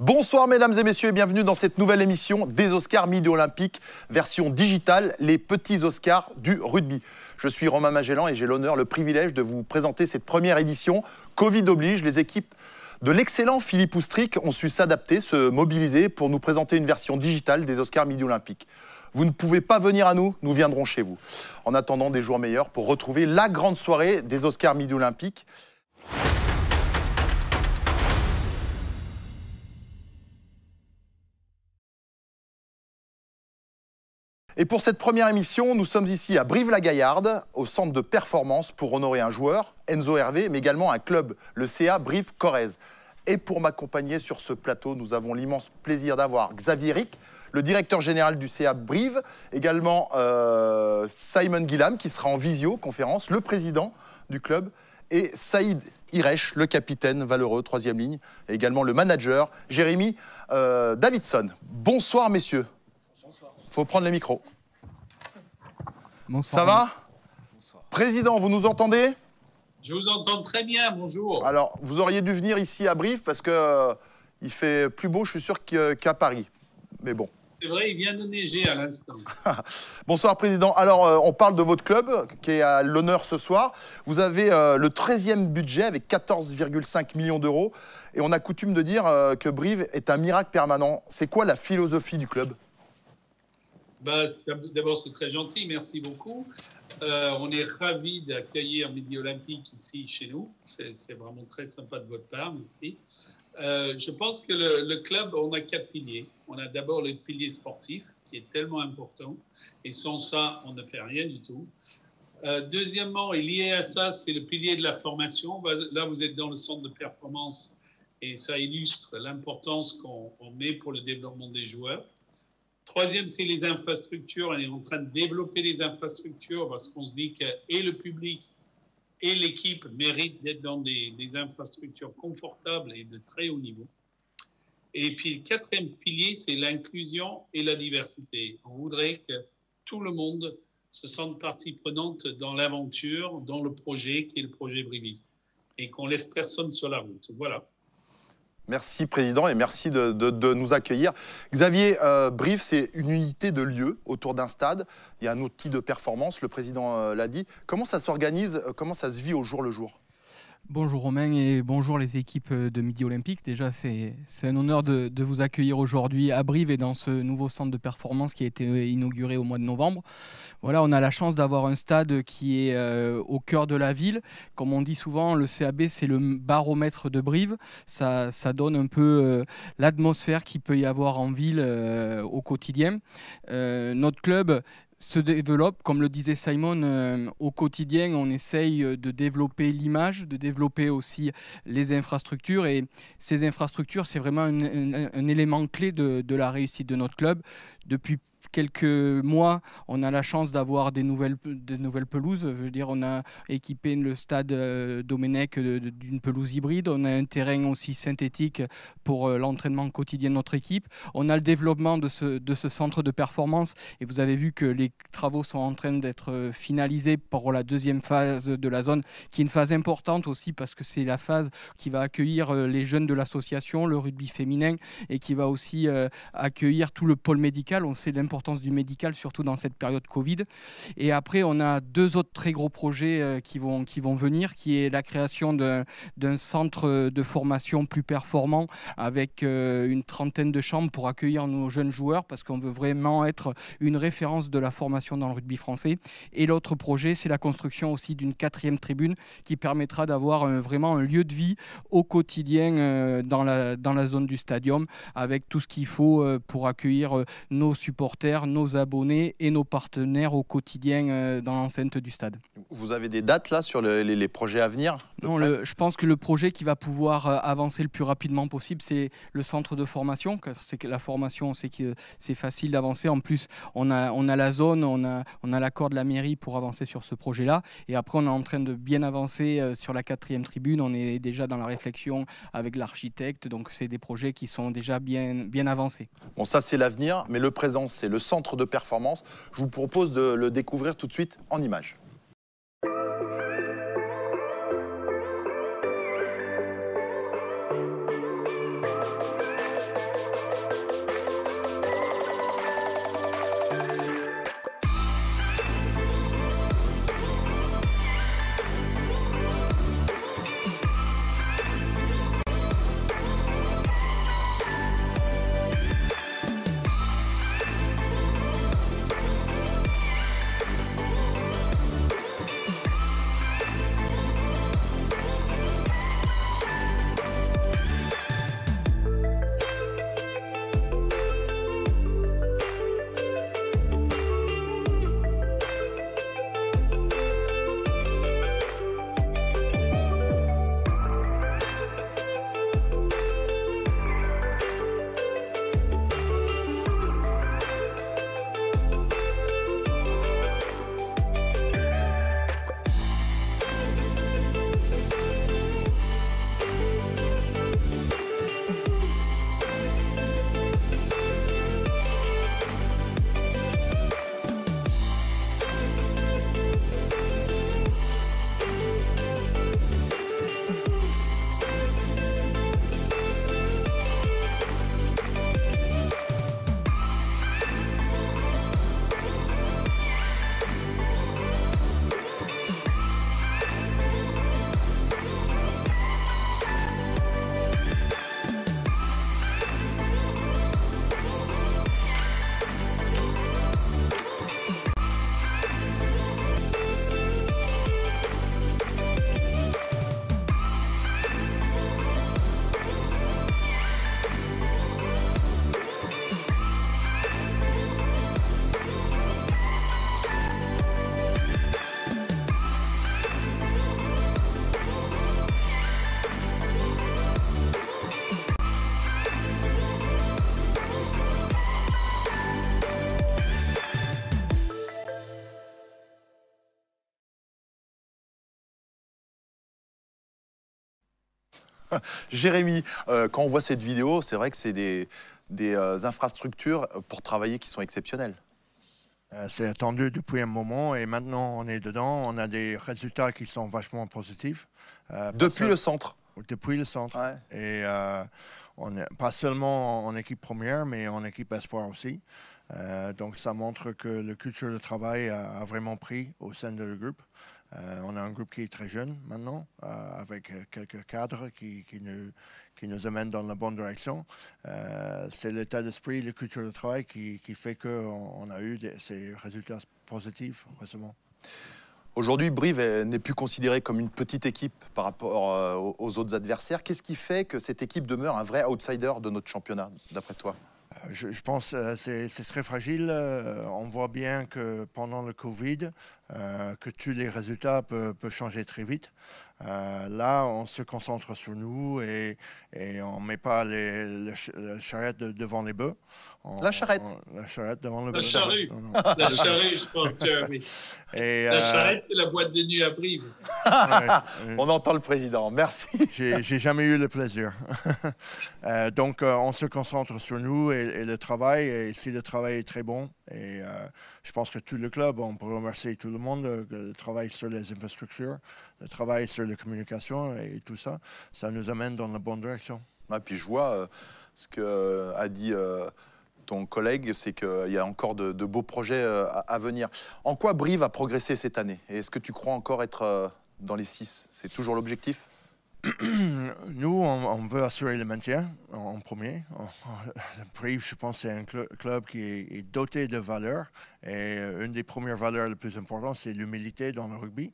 Bonsoir mesdames et messieurs et bienvenue dans cette nouvelle émission des Oscars Midi Olympique, version digitale, les petits Oscars du rugby. Je suis Romain Magellan et j'ai l'honneur, le privilège de vous présenter cette première édition. Covid oblige, les équipes de l'excellent Philippe Oustric ont su s'adapter, se mobiliser pour nous présenter une version digitale des Oscars Midi Olympique. Vous ne pouvez pas venir à nous, nous viendrons chez vous. En attendant des jours meilleurs pour retrouver la grande soirée des Oscars Midi Olympique. Et pour cette première émission, nous sommes ici à Brive-la-Gaillarde, au centre de performance pour honorer un joueur, Enzo Hervé, mais également un club, le CA Brive-Corrèze. Et pour m'accompagner sur ce plateau, nous avons l'immense plaisir d'avoir Xavier Ric, le directeur général du CA Brive, également Simon Guillam, qui sera en visioconférence, le président du club, et Saïd Iresh, le capitaine valeureux, troisième ligne, et également le manager, Jérémy Davidson. Bonsoir messieurs. Il faut prendre les micros. Bonsoir. Ça va? Bonsoir. Président, vous nous entendez? Je vous entends très bien, bonjour. Alors, vous auriez dû venir ici à Brive parce que il fait plus beau, je suis sûr, qu'à Paris. Mais bon. C'est vrai, il vient de neiger à l'instant. Bonsoir, Président. Alors, on parle de votre club qui est à l'honneur ce soir. Vous avez le 13e budget avec 14,5 millions d'euros. Et on a coutume de dire que Brive est un miracle permanent. C'est quoi la philosophie du club? D'abord, c'est très gentil, merci beaucoup. On est ravis d'accueillir Midi Olympique ici chez nous. C'est vraiment très sympa de votre part, merci. Je pense que le club, on a 4 piliers. On a d'abord le pilier sportif, qui est tellement important. Et sans ça, on ne fait rien du tout. Deuxièmement, et lié à ça, c'est le pilier de la formation. Là, vous êtes dans le centre de performance et ça illustre l'importance qu'on met pour le développement des joueurs. Troisième, c'est les infrastructures. On est en train de développer les infrastructures parce qu'on se dit que et le public et l'équipe méritent d'être dans des infrastructures confortables et de très haut niveau. Et puis, le quatrième pilier, c'est l'inclusion et la diversité. On voudrait que tout le monde se sente partie prenante dans l'aventure, dans le projet qui est le projet Briviste, et qu'on laisse personne sur la route. Voilà. Merci Président et merci de nous accueillir. Xavier, Brive, c'est une unité de lieu autour d'un stade. Il y a un outil de performance, le Président l'a dit. Comment ça s'organise, comment ça se vit au jour le jour? Bonjour Romain et bonjour les équipes de Midi Olympique. Déjà, c'est un honneur de vous accueillir aujourd'hui à Brive et dans ce nouveau centre de performance qui a été inauguré au mois de novembre. Voilà, on a la chance d'avoir un stade qui est au cœur de la ville. Comme on dit souvent, le CAB, c'est le baromètre de Brive. Ça donne un peu l'atmosphère qu'il peut y avoir en ville au quotidien. Notre club se développe, comme le disait Simon, au quotidien, on essaye de développer l'image, de développer aussi les infrastructures. Et ces infrastructures, c'est vraiment un élément clé de la réussite de notre club. Depuis quelques mois, on a la chance d'avoir des nouvelles pelouses. Je veux dire, on a équipé le stade Domenech d'une pelouse hybride. On a un terrain aussi synthétique pour l'entraînement quotidien de notre équipe. On a le développement de ce centre de performance. Et vous avez vu que les travaux sont en train d'être finalisés pour la deuxième phase de la zone, qui est une phase importante aussi parce que c'est la phase qui va accueillir les jeunes de l'association, le rugby féminin, et qui va aussi accueillir tout le pôle médical. On sait l'importance du médical, surtout dans cette période Covid. Et après, on a 2 autres très gros projets qui vont venir, qui est la création d'un centre de formation plus performant avec une 30aine de chambres pour accueillir nos jeunes joueurs, parce qu'on veut vraiment être une référence de la formation dans le rugby français. Et l'autre projet, c'est la construction aussi d'une 4e tribune qui permettra d'avoir vraiment un lieu de vie au quotidien dans la zone du stadium, avec tout ce qu'il faut pour accueillir nos supporters, nos abonnés et nos partenaires au quotidien dans l'enceinte du stade. Vous avez des dates là sur les projets à venir? Non, je pense que le projet qui va pouvoir avancer le plus rapidement possible, c'est le centre de formation. C'est que la formation, on sait que c'est facile d'avancer. En plus, on a la zone, on a l'accord de la mairie pour avancer sur ce projet-là. Et après, on est en train de bien avancer sur la 4e tribune. On est déjà dans la réflexion avec l'architecte. Donc, c'est des projets qui sont déjà bien avancés. Bon, ça, c'est l'avenir. Mais le présent, c'est le centre de performance. Je vous propose de le découvrir tout de suite en images. Jérémy, quand on voit cette vidéo, c'est vrai que c'est des infrastructures pour travailler qui sont exceptionnelles. C'est attendu depuis un moment et maintenant on est dedans. On a des résultats qui sont vachement positifs. Depuis le centre. Depuis le centre. Ouais. Et on est, pas seulement en équipe première, mais en équipe espoir aussi. Donc ça montre que la culture de travail a vraiment pris au sein de le groupe. On a un groupe qui est très jeune maintenant, avec quelques cadres qui nous amènent dans la bonne direction. C'est l'état d'esprit, la culture de travail qui fait qu'on a eu ces résultats positifs récemment. Aujourd'hui, Brive n'est plus considérée comme une petite équipe par rapport aux autres adversaires. Qu'est-ce qui fait que cette équipe demeure un vrai outsider de notre championnat, d'après toi ? Je pense que c'est très fragile. On voit bien que pendant le Covid, que tous les résultats peuvent changer très vite. Là, on se concentre sur nous et on ne met pas la charrette devant les bœufs. La charrette la charrette devant le bœuf. La charrue. La charrue, je pense, Jeremy. La charrette, c'est la boîte de nuit à Brive. On entend le président, merci. J'ai jamais eu le plaisir. Donc, on se concentre sur nous et le travail. Et si le travail est très bon, et je pense que tout le club, on peut remercier tout le monde, le travail sur les infrastructures, le travail sur la communication et tout ça, ça nous amène dans la bonne direction. Ouais, puis je vois ce qu'a dit ton collègue, c'est qu'il y a encore de beaux projets à venir. En quoi Brive a progressé cette année? Et est-ce que tu crois encore être dans les 6? C'est toujours l'objectif? Nous, on veut assurer le maintien en premier. Brive, je pense, c'est un club qui est doté de valeurs. Et une des premières valeurs les plus importantes, c'est l'humilité dans le rugby.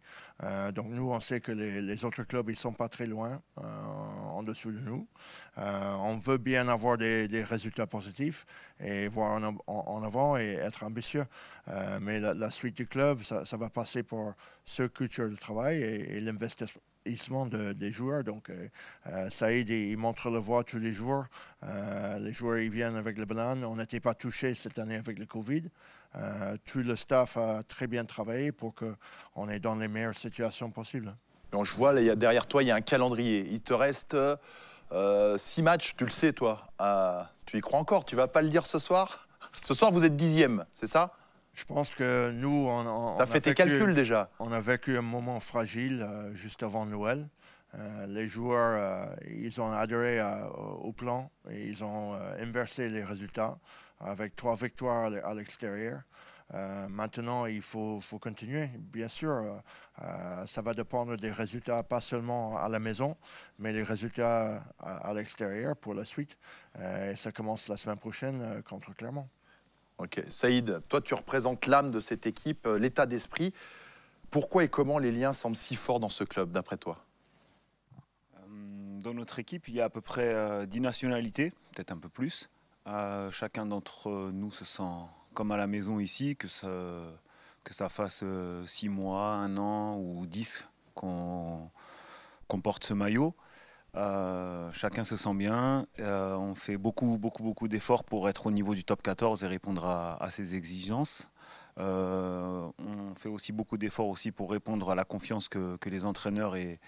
Donc nous, on sait que les autres clubs, ils ne sont pas très loin en dessous de nous. On veut bien avoir des résultats positifs et voir en avant et être ambitieux. Mais la suite du club, ça va passer pour ce culture de travail et l'investissement des joueurs. Donc, Saïd, il montre le voie tous les jours. Les joueurs, ils viennent avec le banane. On n'était pas touchés cette année avec le Covid. Tout le staff a très bien travaillé pour qu'on est dans les meilleures situations possibles. Donc, je vois, là, derrière toi, il y a un calendrier. Il te reste 6 matchs, tu le sais, toi. Tu y crois encore? Tu ne vas pas le dire ce soir? Ce soir, vous êtes 10e, c'est ça? Je pense que nous, tu as fait tes calculs déjà. On a vécu un moment fragile juste avant Noël. Les joueurs, ils ont adhéré au plan et ils ont inversé les résultats avec 3 victoires à l'extérieur. Maintenant, il faut continuer. Bien sûr, ça va dépendre des résultats, pas seulement à la maison, mais les résultats à l'extérieur pour la suite. Et ça commence la semaine prochaine contre Clermont. Ok, Saïd, toi tu représentes l'âme de cette équipe, l'état d'esprit. Pourquoi et comment les liens semblent si forts dans ce club, d'après toi? Dans notre équipe, il y a à peu près 10 nationalités, peut-être un peu plus. Chacun d'entre nous se sent comme à la maison ici, que ça fasse 6 mois, 1 an ou 10 qu'on porte ce maillot. Chacun se sent bien, on fait beaucoup d'efforts pour être au niveau du top 14 et répondre à ces exigences. On fait aussi beaucoup d'efforts aussi pour répondre à la confiance que les entraîneurs et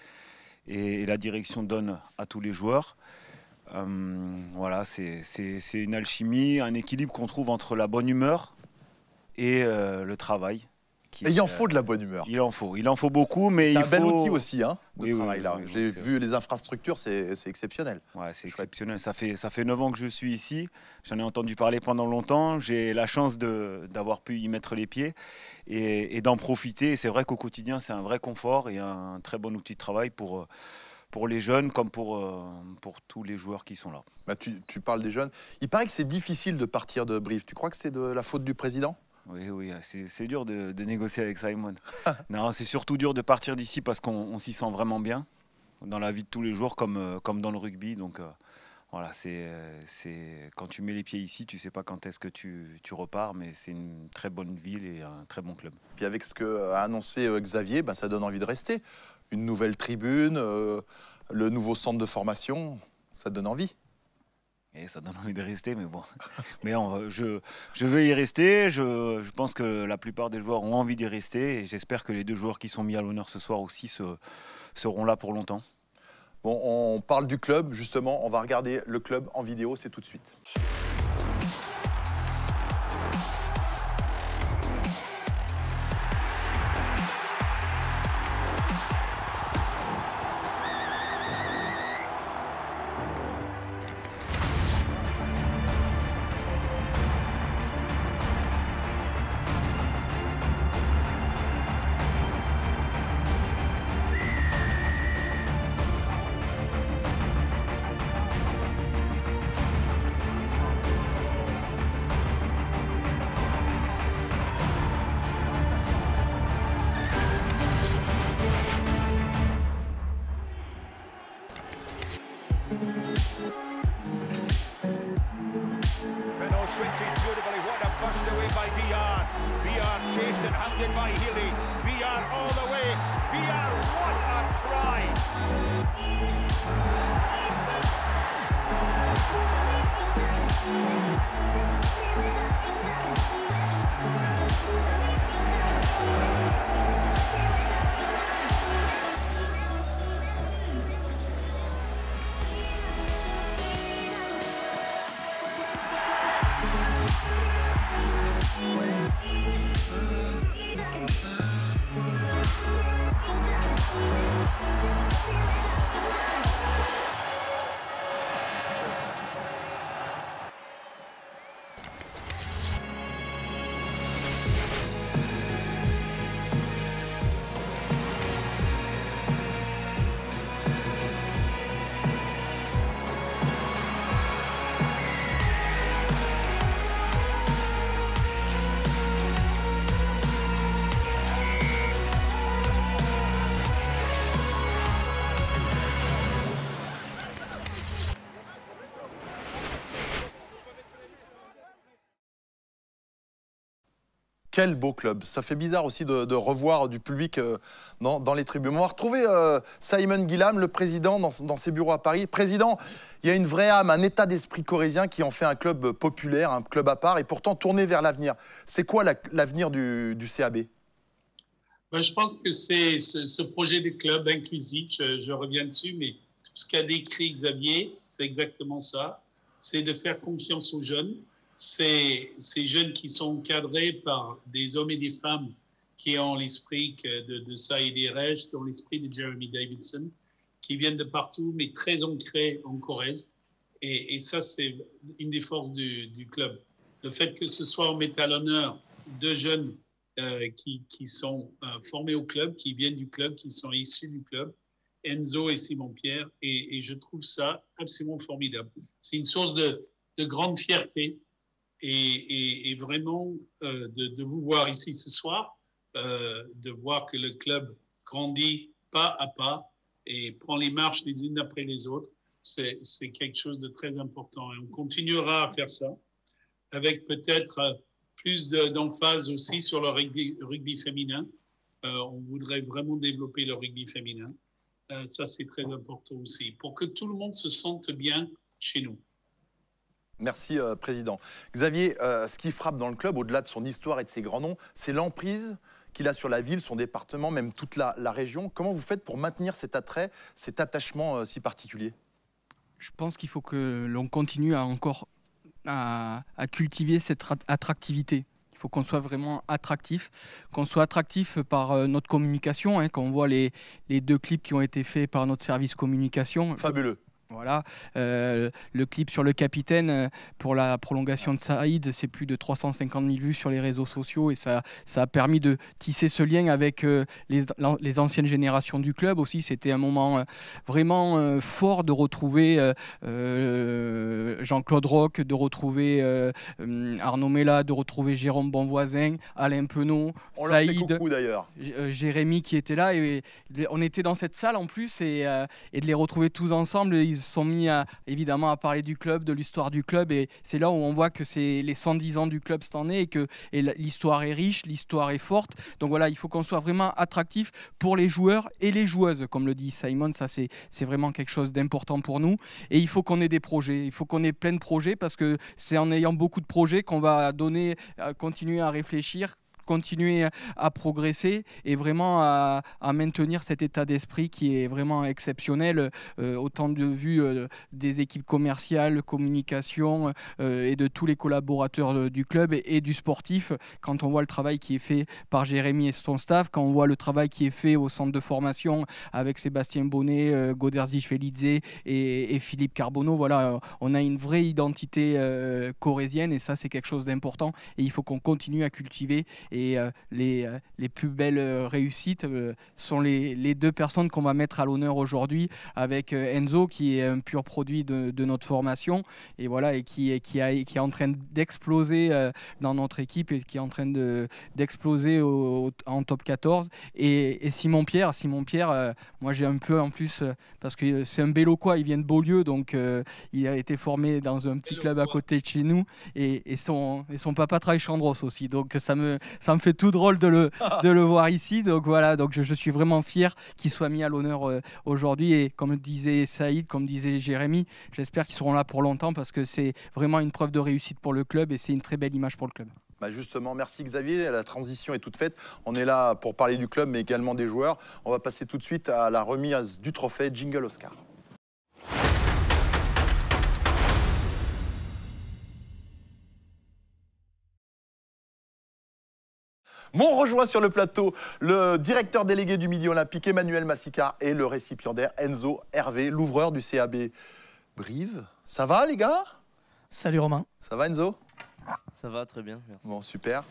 la direction donnent à tous les joueurs. Voilà, c'est une alchimie, un équilibre qu'on trouve entre la bonne humeur et le travail. Et il en faut de la bonne humeur. Il en faut beaucoup, mais il faut... C'est un bel outil aussi, hein, de travail là. Oui, j'ai vu les infrastructures, c'est exceptionnel. Ouais, c'est exceptionnel. Ça fait 9 ans que je suis ici. J'en ai entendu parler pendant longtemps. J'ai la chance d'avoir pu y mettre les pieds et d'en profiter. C'est vrai qu'au quotidien, c'est un vrai confort et un très bon outil de travail pour les jeunes comme pour tous les joueurs qui sont là. Bah, tu parles des jeunes. Il paraît que c'est difficile de partir de Brive. Tu crois que c'est de la faute du président? Oui, c'est dur de négocier avec Simon. Non, c'est surtout dur de partir d'ici parce qu'on s'y sent vraiment bien dans la vie de tous les jours comme dans le rugby. Donc voilà, quand tu mets les pieds ici, tu sais pas quand est-ce que tu repars, mais c'est une très bonne ville et un très bon club. Puis avec ce qu'a annoncé Xavier, bah, ça donne envie de rester. Une nouvelle tribune, le nouveau centre de formation, ça donne envie. Et ça donne envie de rester, mais bon. Mais je veux y rester. Je pense que la plupart des joueurs ont envie d'y rester. Et j'espère que les 2 joueurs qui sont mis à l'honneur ce soir aussi seront là pour longtemps. Bon, on parle du club, justement. On va regarder le club en vidéo, c'est tout de suite. Switching beautifully, what a burst away by VR. VR chased and hounded by Healy. VR all the way. VR, what a try! Quel beau club. Ça fait bizarre aussi de revoir du public dans les tribunes. On va retrouver Simon Gillam, le président, dans ses bureaux à Paris. Président, il y a une vraie âme, un état d'esprit corrézien qui en fait un club populaire, un club à part, et pourtant tourné vers l'avenir. C'est quoi l'avenir du CAB? Ben, je pense que c'est ce projet de club inclusif, je reviens dessus, mais tout ce qu'a décrit Xavier, c'est exactement ça. C'est de faire confiance aux jeunes. Ces jeunes qui sont cadrés par des hommes et des femmes qui ont l'esprit de Saïd Errej, qui ont l'esprit de Jeremy Davidson, qui viennent de partout, mais très ancrés en Corrèze. Et ça, c'est une des forces du club. Le fait que ce soit, on mette à l'honneur deux jeunes qui sont formés au club, qui viennent du club, qui sont issus du club, Enzo et Simon-Pierre, et je trouve ça absolument formidable. C'est une source de grande fierté. Et vraiment, de vous voir ici ce soir, de voir que le club grandit pas à pas et prend les marches les unes après les autres, c'est quelque chose de très important. Et on continuera à faire ça, avec peut-être plus d'emphase aussi sur le rugby féminin. On voudrait vraiment développer le rugby féminin. Ça, c'est très important aussi, pour que tout le monde se sente bien chez nous. Merci, Président. Xavier, ce qui frappe dans le club, au-delà de son histoire et de ses grands noms, c'est l'emprise qu'il a sur la ville, son département, même toute la région. Comment vous faites pour maintenir cet attrait, cet attachement si particulier? Je pense qu'il faut que l'on continue à cultiver cette attractivité. Il faut qu'on soit vraiment attractif, qu'on soit attractif par notre communication, hein, qu'on voit les deux clips qui ont été faits par notre service communication. Fabuleux. Voilà, le clip sur le capitaine pour la prolongation de Saïd, c'est plus de 350 000 vues sur les réseaux sociaux et ça a permis de tisser ce lien avec les anciennes générations du club aussi. C'était un moment vraiment fort de retrouver Jean-Claude Roch, de retrouver Arnaud Mella, de retrouver Jérôme Bonvoisin, Alain Penaud, Saïd, Jérémy qui était là. Et on était dans cette salle en plus et de les retrouver tous ensemble. Ils sont mis évidemment à parler du club, de l'histoire du club, et c'est là où on voit que c'est les 110 ans du club cette année et l'histoire est riche, l'histoire est forte. Donc voilà, il faut qu'on soit vraiment attractif pour les joueurs et les joueuses, comme le dit Simon. Ça c'est vraiment quelque chose d'important pour nous, et il faut qu'on ait des projets, il faut qu'on ait plein de projets, parce que c'est en ayant beaucoup de projets qu'on va continuer à réfléchir continuer à progresser et vraiment à maintenir cet état d'esprit qui est vraiment exceptionnel, autant de vue des équipes commerciales, communication et de tous les collaborateurs du club et du sportif. Quand on voit le travail qui est fait par Jérémy et son staff, quand on voit le travail qui est fait au centre de formation avec Sébastien Bonnet, Goderzich Felidze et Philippe Carbonneau, voilà, on a une vraie identité corésienne et ça c'est quelque chose d'important et il faut qu'on continue à cultiver. Et les plus belles réussites sont les deux personnes qu'on va mettre à l'honneur aujourd'hui avec Enzo qui est un pur produit de notre formation et voilà et qui est en train d'exploser dans notre équipe et qui est en train d'exploser en top 14 et Simon Pierre, moi j'ai un peu en plus parce que c'est un Béloquois, il vient de Beaulieu donc il a été formé dans un petit club à côté de chez nous et son papa travaille Chandros aussi donc ça me fait tout drôle de le voir ici. Donc voilà, donc je suis vraiment fier qu'il soit mis à l'honneur aujourd'hui. Et comme disait Saïd, comme disait Jérémy, j'espère qu'ils seront là pour longtemps parce que c'est vraiment une preuve de réussite pour le club et c'est une très belle image pour le club. Bah justement, merci Xavier, la transition est toute faite. On est là pour parler du club mais également des joueurs. On va passer tout de suite à la remise du trophée Jingle Oscar. M'ont rejoint sur le plateau le directeur délégué du Midi Olympique, Emmanuel Massicard, et le récipiendaire Enzo Hervé, l'ouvreur du CAB Brive. Ça va les gars? Salut Romain. Ça va Enzo? Ça va, très bien, merci. Bon, super.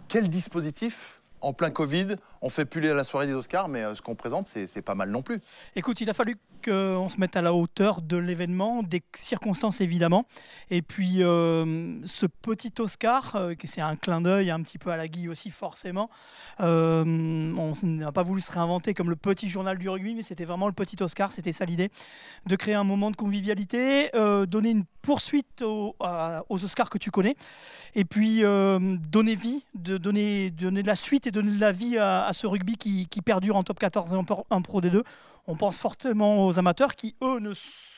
Quel dispositif? En plein Covid, on fait plus la soirée des Oscars, mais ce qu'on présente, c'est pas mal non plus. Écoute, il a fallu qu'on se mette à la hauteur de l'événement, des circonstances évidemment. Et puis, ce petit Oscar, c'est un clin d'œil un petit peu à la Guy aussi forcément. On n'a pas voulu se réinventer comme le petit journal du rugby, mais c'était vraiment le petit Oscar, c'était ça l'idée. De créer un moment de convivialité, donner une poursuite aux Oscars que tu connais. Et puis, donner vie, donner de la suite et donner de la vie à ce rugby qui perdure en top 14 et en Pro D2. On pense fortement aux amateurs qui, eux,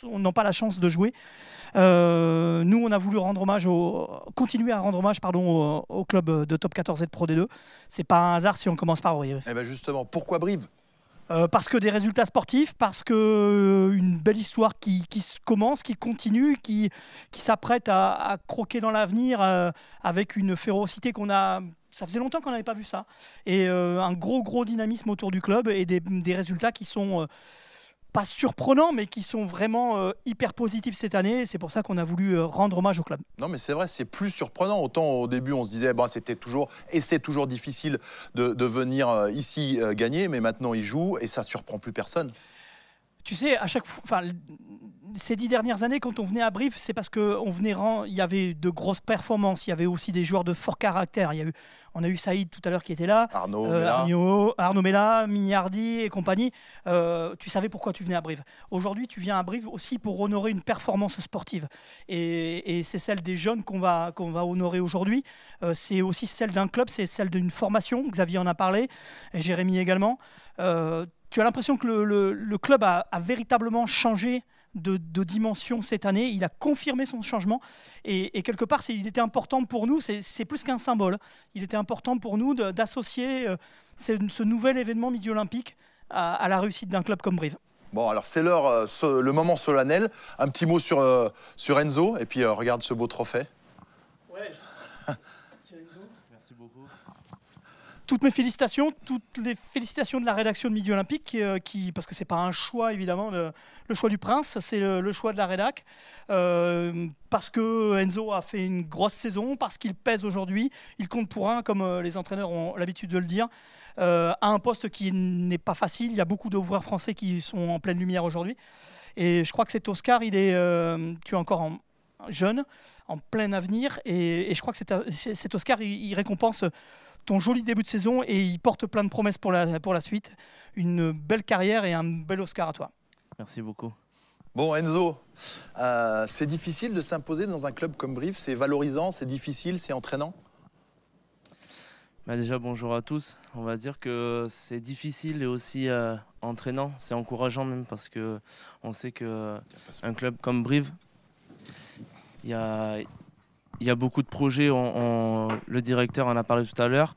n'ont pas la chance de jouer. Nous, on a voulu continuer à rendre hommage au club de top 14 et de Pro D2. C'est pas un hasard si on commence par Brive. Eh ben justement, pourquoi Brive? Parce que des résultats sportifs, parce qu'une belle histoire qui commence, qui continue, qui s'apprête à croquer dans l'avenir avec une férocité qu'on a... Ça faisait longtemps qu'on n'avait pas vu ça. Et un gros dynamisme autour du club et des résultats qui sont pas surprenants, mais qui sont vraiment hyper positifs cette année. C'est pour ça qu'on a voulu rendre hommage au club. Non, mais c'est vrai, c'est plus surprenant. Autant au début, on se disait, bah, c'était toujours, et c'est toujours difficile de venir ici gagner, mais maintenant, ils jouent et ça surprend plus personne. Tu sais, à chaque fois, ces 10 dernières années, quand on venait à Brive, c'est parce qu'il y avait de grosses performances. Il y avait aussi des joueurs de fort caractère. On a eu Saïd tout à l'heure qui était là. Arnaud Mella, Mignardi et compagnie. Tu savais pourquoi tu venais à Brive. Aujourd'hui, tu viens à Brive aussi pour honorer une performance sportive. Et c'est celle des jeunes qu'on va honorer aujourd'hui. C'est aussi celle d'un club, c'est celle d'une formation. Xavier en a parlé, et Jérémy également. Tu as l'impression que le club a véritablement changé de dimension cette année. Il a confirmé son changement et quelque part, il était important pour nous, c'est plus qu'un symbole, il était important pour nous d'associer ce nouvel événement Midi Olympique à la réussite d'un club comme Brive. Bon, alors c'est l'heure, le moment solennel. Un petit mot sur Enzo et puis regarde ce beau trophée. Ouais. Merci beaucoup. Toutes mes félicitations, toutes les félicitations de la rédaction de Midi Olympique, parce que c'est pas un choix évidemment, le choix du prince, c'est le choix de la rédac, parce que Enzo a fait une grosse saison, parce qu'il pèse aujourd'hui, il compte pour un, comme les entraîneurs ont l'habitude de le dire, à un poste qui n'est pas facile. Il y a beaucoup d'ouvreurs français qui sont en pleine lumière aujourd'hui, et je crois que cet Oscar, tu es encore jeune, en plein avenir, et je crois que cet Oscar, il récompense ton joli début de saison et il porte plein de promesses pour la suite. Une belle carrière et un bel Oscar à toi. Merci beaucoup. Bon Enzo, c'est difficile de s'imposer dans un club comme Brive, c'est valorisant, c'est difficile, c'est entraînant? Déjà bonjour à tous. On va dire que c'est difficile et aussi entraînant, c'est encourageant même parce que on sait qu'un club comme Brive, il y a il y a beaucoup de projets, le directeur en a parlé tout à l'heure.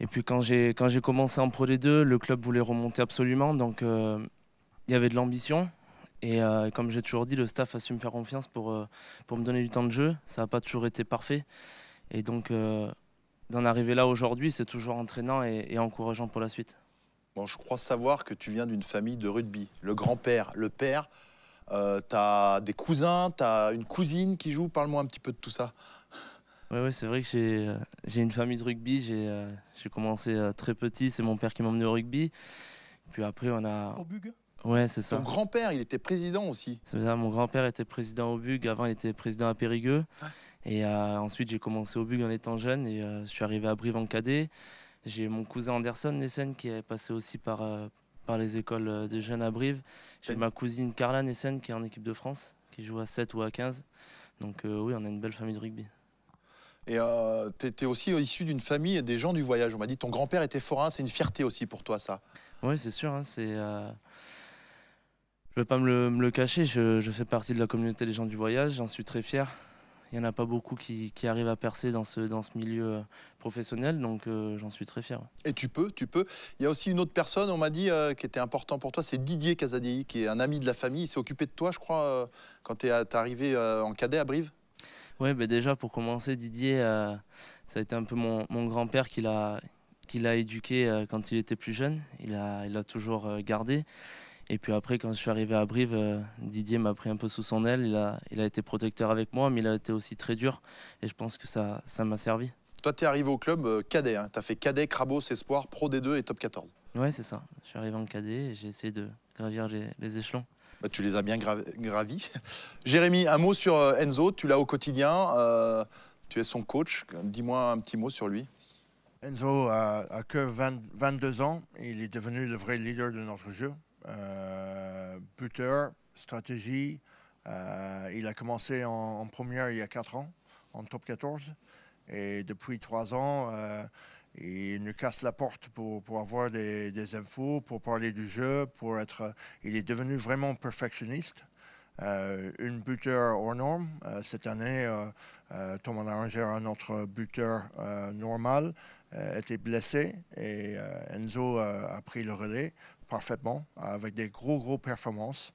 Et puis quand j'ai commencé en Pro D2, le club voulait remonter absolument, donc il y avait de l'ambition. Et comme j'ai toujours dit, le staff a su me faire confiance pour me donner du temps de jeu. Ça n'a pas toujours été parfait. Et donc d'en arriver là aujourd'hui, c'est toujours entraînant et encourageant pour la suite. Bon, je crois savoir que tu viens d'une famille de rugby. Le grand-père, le père, tu as des cousins, tu as une cousine qui joue. Parle-moi un petit peu de tout ça. Oui, c'est vrai que j'ai une famille de rugby. J'ai commencé très petit, c'est mon père qui m'a emmené au rugby. Puis après, on a... Au Bug. Ouais, c'est ça. Ton grand-père, il était président aussi. C'est ça, mon grand-père était président au Bug. Avant, il était président à Périgueux. Ouais. Et ensuite, j'ai commencé au Bug en étant jeune et je suis arrivé à Brive en cadet. J'ai mon cousin Anderson Nessen qui est passé aussi par les écoles de jeunes à Brive. J'ai ma cousine Carla Nessen qui est en équipe de France, qui joue à 7 ou à 15. Donc oui, on a une belle famille de rugby. Et tu étais aussi issu d'une famille des gens du voyage. On m'a dit que ton grand-père était forain, c'est une fierté aussi pour toi, ça. Oui, c'est sûr. Hein, je ne vais pas me le cacher, je fais partie de la communauté des gens du voyage, j'en suis très fier. Il n'y en a pas beaucoup qui arrivent à percer dans ce milieu professionnel, donc j'en suis très fier. Et tu peux. Il y a aussi une autre personne, on m'a dit, qui était important pour toi, c'est Didier Casadei, qui est un ami de la famille. Il s'est occupé de toi, je crois, quand tu es arrivé en cadet à Brive. Oui, déjà, pour commencer, Didier, ça a été un peu mon grand-père qui l'a éduqué quand il était plus jeune. Il l'a toujours gardé. Et puis après, quand je suis arrivé à Brive, Didier m'a pris un peu sous son aile. Il a été protecteur avec moi, mais il a été aussi très dur. Et je pense que ça m'a servi. Toi, tu es arrivé au club cadet. Hein. Tu as fait cadet, Crabos, Espoir, Pro D2 et Top 14. Oui, c'est ça. Je suis arrivé en cadet et j'ai essayé de gravir les échelons. Bah, tu les as bien gravis. Jérémy, un mot sur Enzo. Tu l'as au quotidien. Tu es son coach. Dis-moi un petit mot sur lui. Enzo a que 22 ans. Il est devenu le vrai leader de notre jeu. Buteur, stratégie. Il a commencé en première il y a 4 ans, en top 14. Et depuis 3 ans, il nous casse la porte pour avoir des infos, pour parler du jeu, il est devenu vraiment perfectionniste. Une buteur hors norme. Cette année, Thomas Arranger, notre buteur normal, était blessé et Enzo a pris le relais parfaitement, avec des gros performances.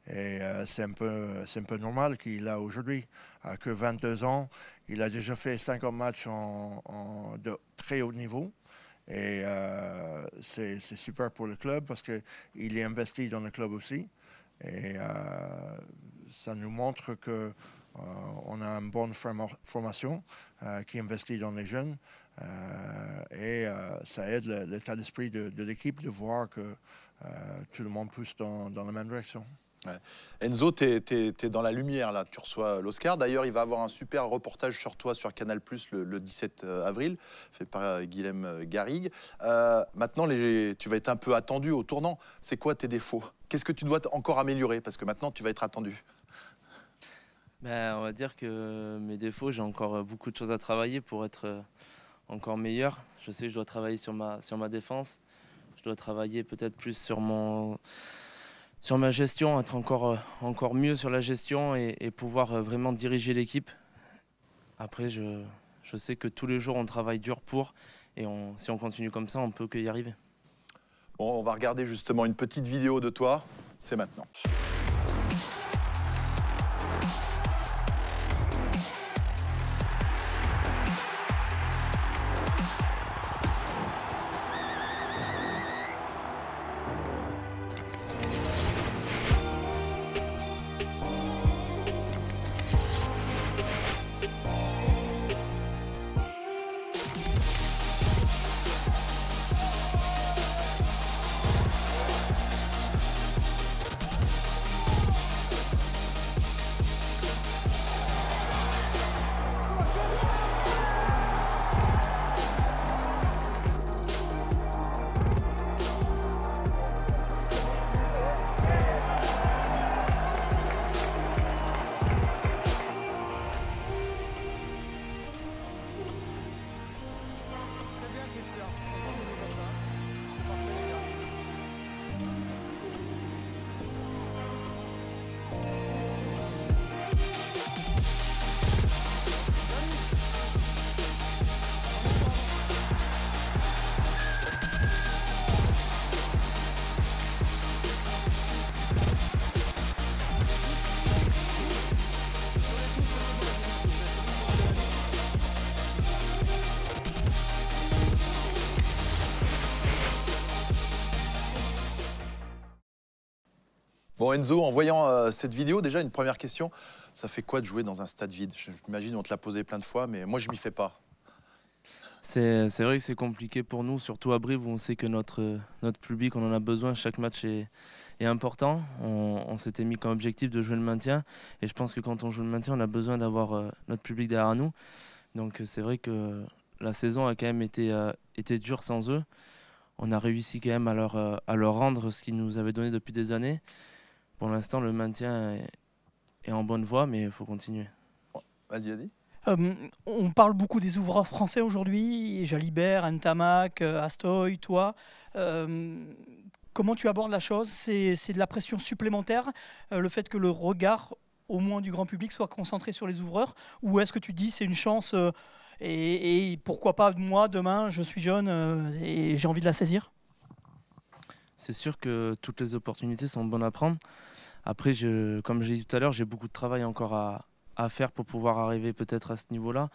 Et c'est un peu normal qu'il a aujourd'hui. À que 22 ans, il a déjà fait 50 matchs de très haut niveau. Et c'est super pour le club parce qu'il est investi dans le club aussi. Et ça nous montre qu'on a une bonne formation qui investit dans les jeunes. Et ça aide l'état d'esprit de l'équipe de voir que tout le monde pousse dans la même direction. Ouais. Enzo, tu es dans la lumière, là. Tu reçois l'Oscar. D'ailleurs, il va avoir un super reportage sur toi sur Canal+, le 17 avril, fait par Guilhem Garrigue. Maintenant, tu vas être un peu attendu au tournant. C'est quoi tes défauts? Qu'est-ce que tu dois encore améliorer? Parce que maintenant, tu vas être attendu. On va dire que mes défauts, j'ai encore beaucoup de choses à travailler pour être encore meilleur. Je sais que je dois travailler sur ma défense. Je dois travailler peut-être plus sur ma gestion, être encore mieux sur la gestion et pouvoir vraiment diriger l'équipe. Après, je sais que tous les jours, on travaille dur pour, et si on continue comme ça, on peut que y arriver. Bon, on va regarder justement une petite vidéo de toi. C'est maintenant. Bon Enzo, en voyant cette vidéo, déjà une première question, ça fait quoi de jouer dans un stade vide? J'imagine on te l'a posé plein de fois, mais moi je m'y fais pas. C'est vrai que c'est compliqué pour nous, surtout à Brive où on sait que notre public, on en a besoin, chaque match est important. On s'était mis comme objectif de jouer le maintien et je pense que quand on joue le maintien, on a besoin d'avoir notre public derrière nous. Donc c'est vrai que la saison a quand même été dure sans eux. On a réussi quand même à leur rendre ce qu'ils nous avaient donné depuis des années. Pour l'instant, le maintien est en bonne voie, mais il faut continuer. Vas-y, vas-y. On parle beaucoup des ouvreurs français aujourd'hui, Jalibert, Ntamak, Astoy, toi. Comment tu abordes la chose? C'est de la pression supplémentaire, le fait que le regard, au moins du grand public, soit concentré sur les ouvreurs? Ou est-ce que tu dis c'est une chance et pourquoi pas moi, demain, je suis jeune et j'ai envie de la saisir? C'est sûr que toutes les opportunités sont bonnes à prendre. Après, comme j'ai dit tout à l'heure, j'ai beaucoup de travail encore à faire pour pouvoir arriver peut-être à ce niveau-là.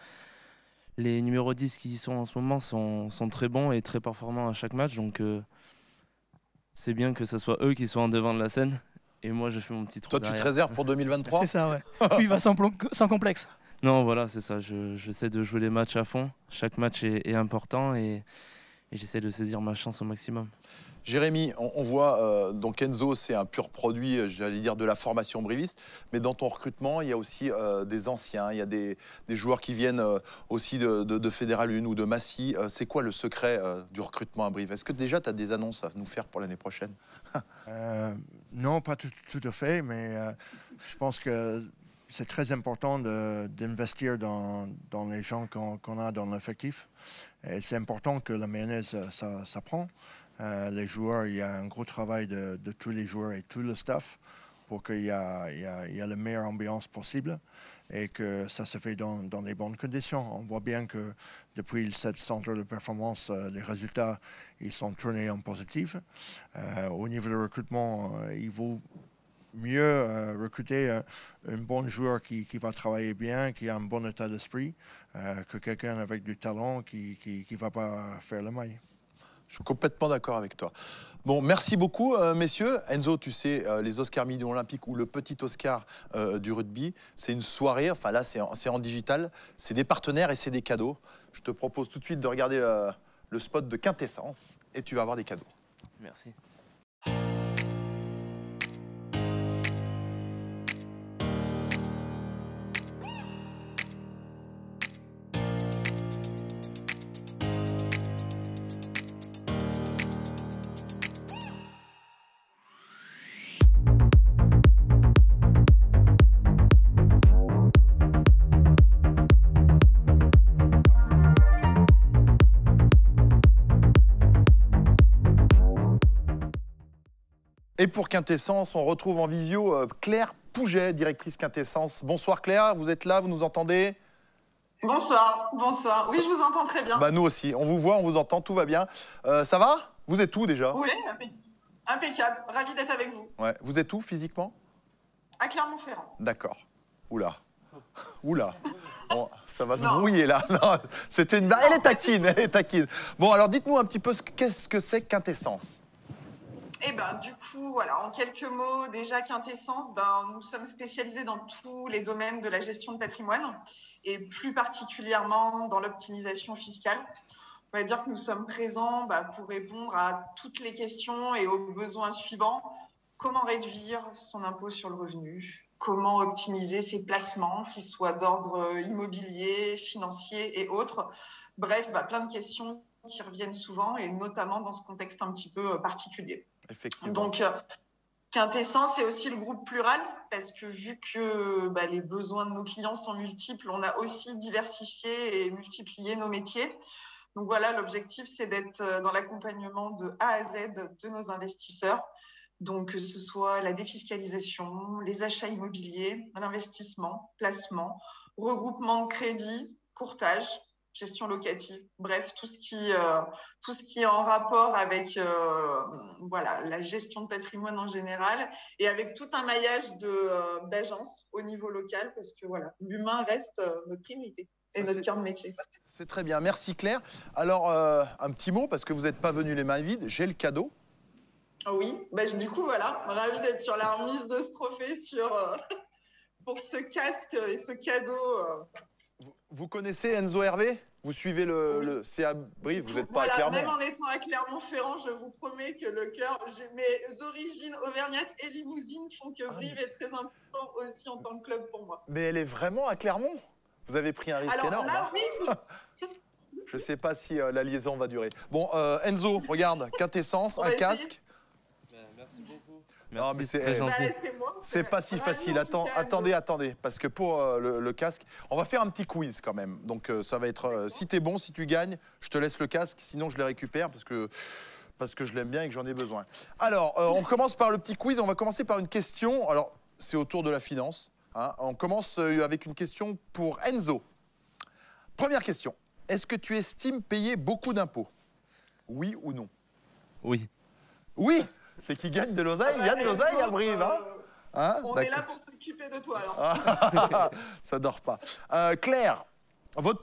Les numéros 10 qui y sont en ce moment sont très bons et très performants à chaque match. Donc c'est bien que ce soit eux qui soient en devant de la scène. Et moi, je fais mon petit trou Toi, derrière. tu te réserves pour 2023? C'est ça, ouais. Lui, il va sans complexe. Non, voilà, c'est ça. J'essaie de jouer les matchs à fond. Chaque match est important et j'essaie de saisir ma chance au maximum. Jérémy, on voit, donc Enzo, c'est un pur produit, j'allais dire, de la formation briviste, mais dans ton recrutement, il y a aussi des anciens, il y a des joueurs qui viennent aussi de Fédéral 1 ou de Massy. C'est quoi le secret du recrutement à Brive? Est-ce que déjà tu as des annonces à nous faire pour l'année prochaine? Non, pas tout à fait, mais je pense que c'est très important d'investir dans les gens qu'on a dans l'effectif. Et c'est important que la mayonnaise, ça prend. Les joueurs, il y a un gros travail de tous les joueurs et tout le staff pour qu'il y ait la meilleure ambiance possible et que ça se fait dans les bonnes conditions. On voit bien que depuis cette centre de performance, les résultats ils sont tournés en positif. Au niveau du recrutement, il vaut mieux recruter un bon joueur qui va travailler bien, qui a un bon état d'esprit, que quelqu'un avec du talent qui ne va pas faire le maille. Je suis complètement d'accord avec toi. Bon, merci beaucoup, messieurs. Enzo, tu sais, les Oscars Midi Olympiques ou le petit Oscar du rugby, c'est une soirée, enfin là, c'est en digital, c'est des partenaires et c'est des cadeaux. Je te propose tout de suite de regarder le spot de Quintessence et tu vas avoir des cadeaux. Merci. Et pour Quintessence, on retrouve en visio Claire Pouget, directrice Quintessence. Bonsoir Claire, vous êtes là, vous nous entendez? Bonsoir, bonsoir. Oui, je vous entends très bien. Bah, nous aussi, on vous voit, on vous entend, tout va bien. Ça va? Vous êtes où déjà? Oui, impeccable. Ravi d'être avec vous. Ouais. Vous êtes où physiquement? À Clermont-Ferrand. D'accord. Oula. Oula. Bon, ça va se brouiller là. Non, c'était une... Elle est taquine, elle est taquine. Bon, alors dites-nous un petit peu qu'est-ce que c'est Quintessence? Eh ben, du coup, voilà, en quelques mots, déjà Quintessence, nous sommes spécialisés dans tous les domaines de la gestion de patrimoine et plus particulièrement dans l'optimisation fiscale. On va dire que nous sommes présents pour répondre à toutes les questions et aux besoins suivants. Comment réduire son impôt sur le revenu? Comment optimiser ses placements, qu'ils soient d'ordre immobilier, financier et autres? Bref, plein de questions qui reviennent souvent et notamment dans ce contexte un petit peu particulier. Effectivement. Donc, Quintessence, c'est aussi le groupe plural parce que vu que les besoins de nos clients sont multiples, on a aussi diversifié et multiplié nos métiers. Donc voilà, l'objectif, c'est d'être dans l'accompagnement de A à Z de nos investisseurs. Donc, que ce soit la défiscalisation, les achats immobiliers, l'investissement, placement, regroupement de crédit, courtage, gestion locative, bref, tout ce qui est en rapport avec la gestion de patrimoine en général et avec tout un maillage d'agences au niveau local parce que l'humain reste notre priorité et notre cœur de métier. C'est très bien, merci Claire. Alors, un petit mot, parce que vous n'êtes pas venus les mains vides, j'ai le cadeau. Oui, bah, du coup, voilà, ravi d'être sur la remise de ce trophée pour ce casque et ce cadeau. Vous connaissez Enzo Hervé? Vous suivez le CA Brive, vous n'êtes pas à Clermont. Même en étant à Clermont-Ferrand, je vous promets que le cœur, mes origines auvergnates et limousines font que Brive est très important aussi en tant que club pour moi. Mais elle est vraiment à Clermont? Vous avez pris un risque énorme. Là, oui. Je ne sais pas si la liaison va durer. Bon, Enzo, regarde, quintessence, un casque. Merci beaucoup. Non, mais Merci, c'est très gentil. C'est pas si facile. Attendez, parce que pour le casque, on va faire un petit quiz quand même. Donc ça va être, si t'es bon, si tu gagnes, je te laisse le casque, sinon je le récupère parce que je l'aime bien et que j'en ai besoin. Alors, on commence par le petit quiz. On va commencer par une question. Alors, c'est autour de la finance. Hein. On commence avec une question pour Enzo. Première question. Est-ce que tu estimes payer beaucoup d'impôts? Oui ou non? Oui. Oui. C'est qui gagne de l'oseille. Il y a de l'oseille à Brive. Hein, on est là pour s'occuper de toi. Alors. Ça dort pas. Claire, votre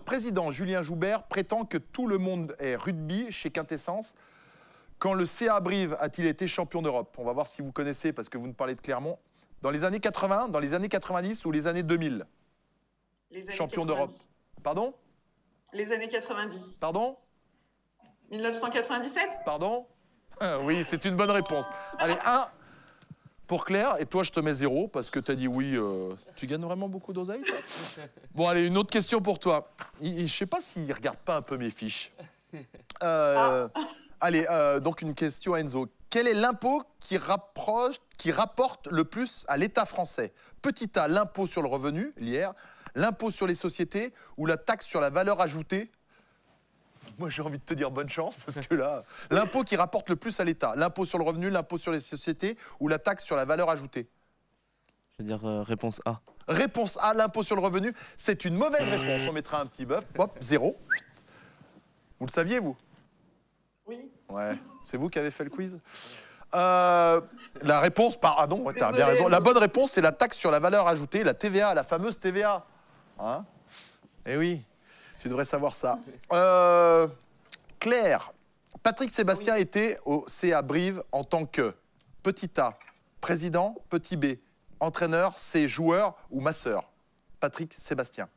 président Julien Joubert prétend que tout le monde est rugby chez Quintessence. Quand le CA Brive a-t-il été champion d'Europe? On va voir si vous connaissez parce que vous nous parlez de Clermont. Dans les années 80, dans les années 90 ou les années 2000? Champion d'Europe. Pardon? Les années 90. Pardon? 1997? Pardon? Oui, c'est une bonne réponse. Allez, 1 pour Claire, et toi, je te mets 0 parce que tu as dit oui. Tu gagnes vraiment beaucoup d'oseille, toi? Bon, allez, une autre question pour toi. Je sais pas s'il regarde pas un peu mes fiches. Allez, donc une question à Enzo. Quel est l'impôt qui rapporte le plus à l'État français? Petit A, l'impôt sur le revenu, l'IR, l'impôt sur les sociétés ou la taxe sur la valeur ajoutée? Moi, j'ai envie de te dire bonne chance, parce que là, l'impôt qui rapporte le plus à l'État, l'impôt sur le revenu, l'impôt sur les sociétés ou la taxe sur la valeur ajoutée? Je veux dire réponse A. Réponse A, l'impôt sur le revenu. C'est une mauvaise réponse. On mettra un petit bœuf. Hop, 0. Vous le saviez, vous? Oui. Ouais. C'est vous qui avez fait le quiz? La réponse, pardon, ouais, t'as bien raison. La bonne réponse, c'est la taxe sur la valeur ajoutée, la TVA, la fameuse TVA. Hein? Eh oui. Tu devrais savoir ça. Claire, Patrick Sébastien était au CA Brive en tant que petit A, président, petit B, entraîneur, C, joueur ou masseur. Patrick Sébastien.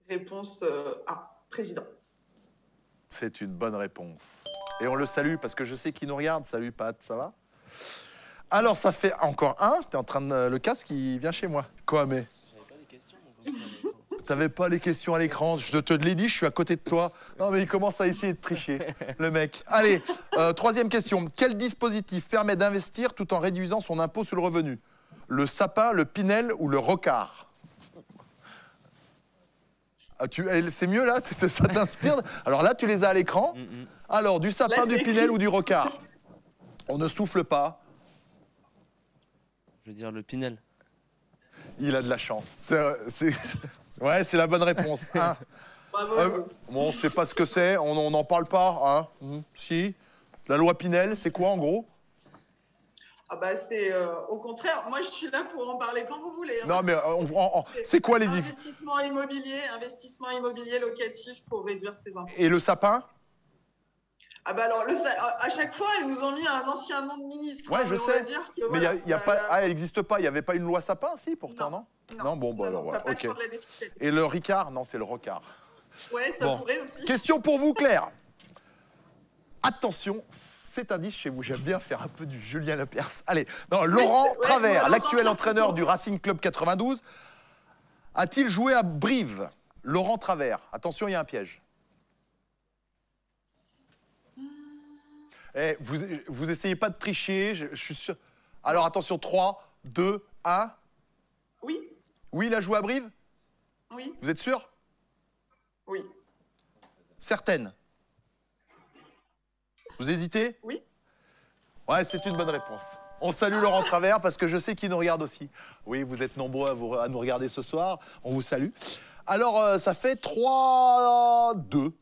Réponse A, président. C'est une bonne réponse. Et on le salue parce que je sais qu'il nous regarde. Salut Pat, ça va? Alors ça fait encore 1. T'es en train de... Le casque, il vient chez moi. Quoi, mais... T'avais pas les questions à l'écran, je te l'ai dit, je suis à côté de toi. Non mais il commence à essayer de tricher, le mec. Allez, troisième question. Quel dispositif permet d'investir tout en réduisant son impôt sur le revenu? Le sapin, le pinel ou le rocard? C'est mieux là? Ça t'inspire? Alors là, tu les as à l'écran. Alors, du sapin, du pinel ou du rocard? On ne souffle pas. Je veux dire le pinel. Il a de la chance. Ouais, c'est la bonne réponse. Hein. Bon, on ne sait pas ce que c'est, on n'en parle pas. Hein. Si. La loi Pinel, c'est quoi en gros? Ah bah c'est au contraire, moi je suis là pour en parler quand vous voulez. Hein. Non mais c'est quoi les investissement immobilier locatif pour réduire ses impôts. Et le sapin? Ah bah alors, à chaque fois, ils nous ont mis un ancien nom de ministre. Ouais, je sais. Que, mais voilà, y a pas, elle n'existe pas. Il n'y avait pas une loi sapin, si, pourtant, non? Non, bon, bah alors, voilà. Ok. La et le Ricard? Non, c'est le rocard. Ouais, ça pourrait aussi. Question pour vous, Claire. Attention, c'est indice chez vous. J'aime bien faire un peu du Julien Lepers. Allez, Laurent Travers, l'actuel entraîneur du Racing Club 92, a-t-il joué à Brive? Laurent Travers. Attention, il y a un piège. Eh, vous essayez pas de tricher, je suis sûr. Alors attention, 3, 2, 1. Oui. Oui, il a joué à Brive? Oui. Vous êtes sûr? Oui. Certaine? Vous hésitez? Oui. Ouais, c'est une bonne réponse. On salue Laurent Travers parce que je sais qu'il nous regarde aussi. Oui, vous êtes nombreux à nous regarder ce soir. On vous salue. Alors, ça fait 3-2.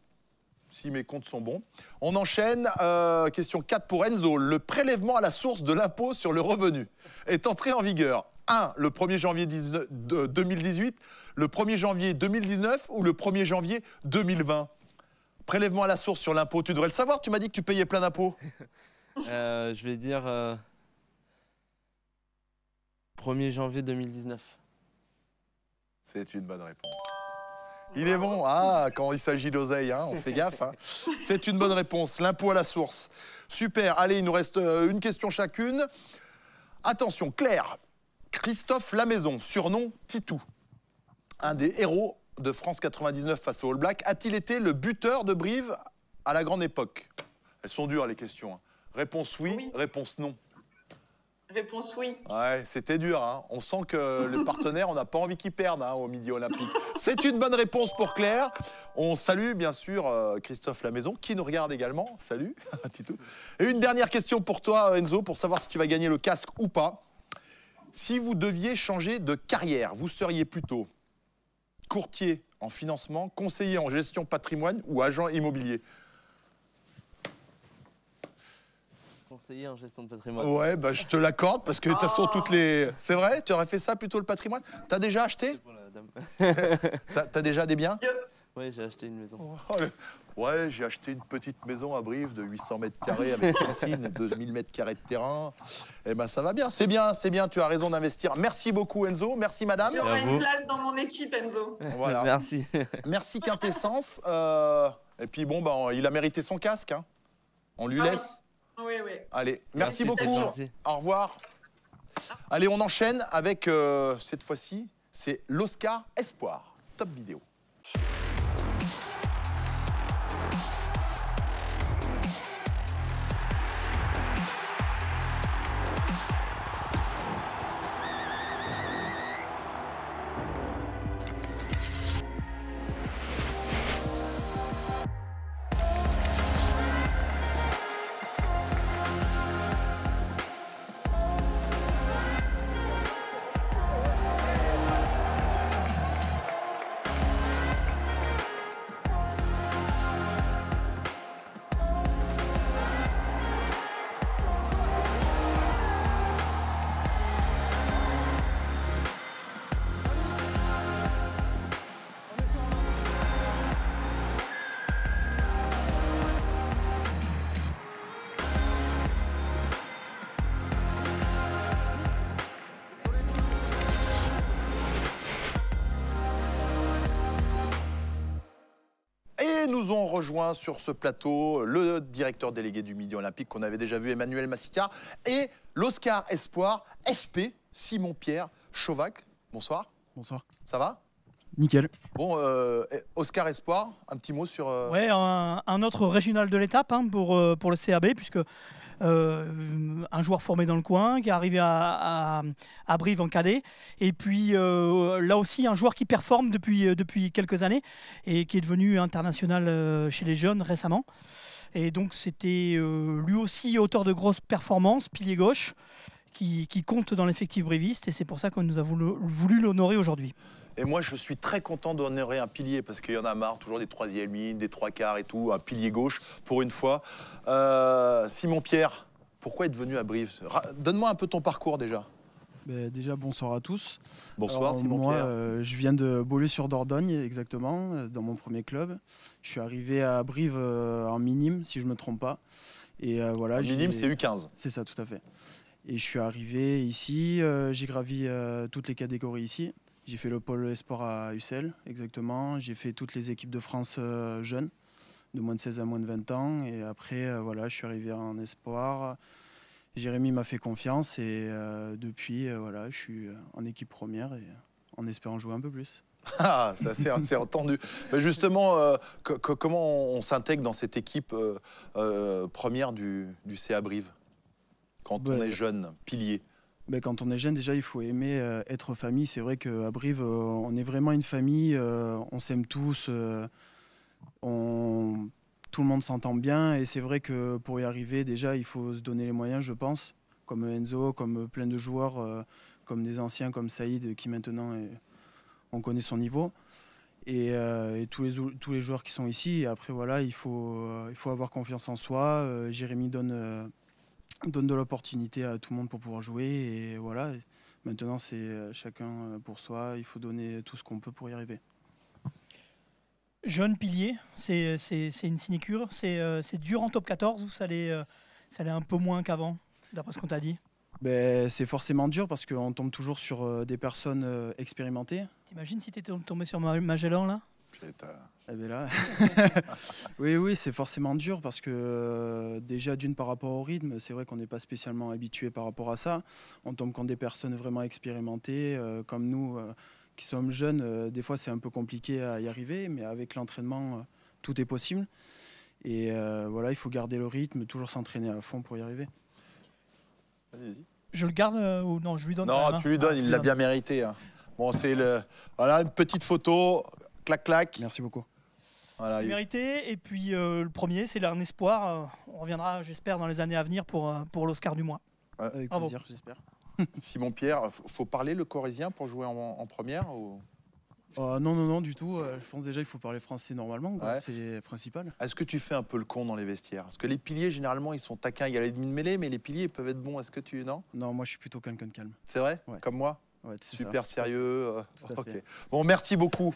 Si mes comptes sont bons. On enchaîne. Question 4 pour Enzo. Le prélèvement à la source de l'impôt sur le revenu est entré en vigueur 1. Le 1er janvier 2018, le 1er janvier 2019 ou le 1er janvier 2020? Prélèvement à la source sur l'impôt, tu devrais le savoir, tu m'as dit que tu payais plein d'impôts. Je vais dire 1er janvier 2019. C'est une bonne réponse. Il est bon, ah, quand il s'agit d'oseille, hein, on fait gaffe. Hein. C'est une bonne réponse, l'impôt à la source. Super, allez, il nous reste une question chacune. Attention, Claire, Christophe Lamaison, surnom Titou, un des héros de France 99 face aux All Blacks, a-t-il été le buteur de Brive à la grande époque? Elles sont dures les questions. Hein. Réponse oui, réponse non. Réponse oui. Ouais, c'était dur. Hein. On sent que le partenaire, on n'a pas envie qu'il perde hein, au Midi Olympique. C'est une bonne réponse pour Claire. On salue bien sûr Christophe Lamaison, qui nous regarde également. Salut, Titou. Et une dernière question pour toi, Enzo, pour savoir si tu vas gagner le casque ou pas. Si vous deviez changer de carrière, vous seriez plutôt courtier en financement, conseiller en gestion patrimoine ou agent immobilier? Conseiller en gestion de patrimoine. Ouais, bah, je te l'accorde parce que de toute façon, toutes les... C'est vrai? Tu aurais fait ça plutôt le patrimoine? T'as déjà acheté? T'as déjà des biens? Oui, j'ai acheté une maison. Ouais, j'ai acheté une petite maison à Brive de 800 mètres carrés avec piscine et 2000 mètres carrés de terrain. Eh ben, ça va bien, c'est bien, tu as raison d'investir. Merci beaucoup, Enzo. Merci, madame. Il y aura une place dans mon équipe, Enzo. Voilà. Merci. Merci, Quintessence. Et puis, bon, bah, il a mérité son casque. Hein. On lui laisse. Oui, oui. Allez, merci beaucoup. Gentil. Au revoir. Allez, on enchaîne avec, cette fois-ci, c'est l'Oscar Espoir. Top vidéo. Nous ont rejoint sur ce plateau le directeur délégué du Midi Olympique qu'on avait déjà vu, Emmanuel Massica, et l'Oscar Espoir SP, Simon-Pierre Chauvac. Bonsoir. Bonsoir. Ça va? Nickel. Bon, Oscar Espoir, un petit mot sur... Ouais, un autre régional de l'étape hein, pour le CAB, puisque un joueur formé dans le coin, qui est arrivé à Brive en cadet, et puis là aussi un joueur qui performe depuis quelques années, et qui est devenu international chez les jeunes récemment. Et donc c'était lui aussi auteur de grosses performances, pilier gauche, qui compte dans l'effectif briviste, et c'est pour ça que nous avons voulu l'honorer aujourd'hui. Et moi, je suis très content d'honorer un pilier parce qu'il y en a marre, toujours des troisièmes lignes, des trois quarts et tout, un pilier gauche pour une fois. Simon-Pierre, pourquoi être venu à Brive? Donne-moi un peu ton parcours déjà. Déjà, bonsoir à tous. Bonsoir Simon-Pierre. Moi, je viens de Beaulieu-sur-Dordogne, exactement, dans mon premier club. Je suis arrivé à Brive en minime, si je ne me trompe pas. Et, voilà, minime, c'est U15. C'est ça, tout à fait. Et je suis arrivé ici, j'ai gravi toutes les catégories ici. J'ai fait le pôle sport à Ussel, exactement. J'ai fait toutes les équipes de France jeunes, de moins de 16 à moins de 20 ans. Et après, voilà, je suis arrivé en espoir. Jérémy m'a fait confiance et depuis, voilà, je suis en équipe première et en espérant jouer un peu plus. Ah, c'est entendu. Mais justement, comment on s'intègre dans cette équipe première du CA Brive quand on est jeune, pilier? Quand on est jeune, déjà, il faut aimer être famille. C'est vrai qu'à Brive, on est vraiment une famille. On s'aime tous. Tout le monde s'entend bien. Et c'est vrai que pour y arriver, déjà, il faut se donner les moyens, je pense. Comme Enzo, comme plein de joueurs, comme des anciens, comme Saïd, qui maintenant, on connaît son niveau. Et tous les joueurs qui sont ici. Et après, voilà, il faut avoir confiance en soi. Jérémy donne de l'opportunité à tout le monde pour pouvoir jouer et voilà, maintenant c'est chacun pour soi, il faut donner tout ce qu'on peut pour y arriver. Jeune pilier, c'est une sinécure. C'est dur en top 14 ou ça l'est un peu moins qu'avant, d'après ce qu'on t'a dit? C'est forcément dur parce qu'on tombe toujours sur des personnes expérimentées. T'imagines si t'étais tombé sur Magellan là? Eh bien là, oui, c'est forcément dur parce que déjà d'une par rapport au rythme, c'est vrai qu'on n'est pas spécialement habitué par rapport à ça. On tombe contre des personnes vraiment expérimentées comme nous qui sommes jeunes. Des fois c'est un peu compliqué à y arriver, mais avec l'entraînement, tout est possible. Et voilà, il faut garder le rythme, toujours s'entraîner à fond pour y arriver. Je le garde ou non, je lui donne? Non, tu lui donnes, il l'a bien mérité. Hein. Bon, voilà, une petite photo, clac, clac. Merci beaucoup. Voilà, c'est mérité. Et puis le premier, c'est un espoir. On reviendra, j'espère, dans les années à venir pour l'Oscar du mois. Ouais. Avec Bravo. plaisir, j'espère. Simon Pierre, faut parler le corrézien pour jouer en première ou... Non, du tout. Je pense déjà qu'il faut parler français normalement. Ouais. C'est principal. Est-ce que tu fais un peu le con dans les vestiaires? Parce que les piliers, généralement, ils sont taquins. Il y a les demi-mêlées, mais les piliers ils peuvent être bons. Est-ce que tu... Non, moi je suis plutôt quelqu'un de calme. c'est vrai? Ouais. Comme moi? Ouais, c'est Super ça. sérieux. Tout à Ok. fait. Bon, merci beaucoup,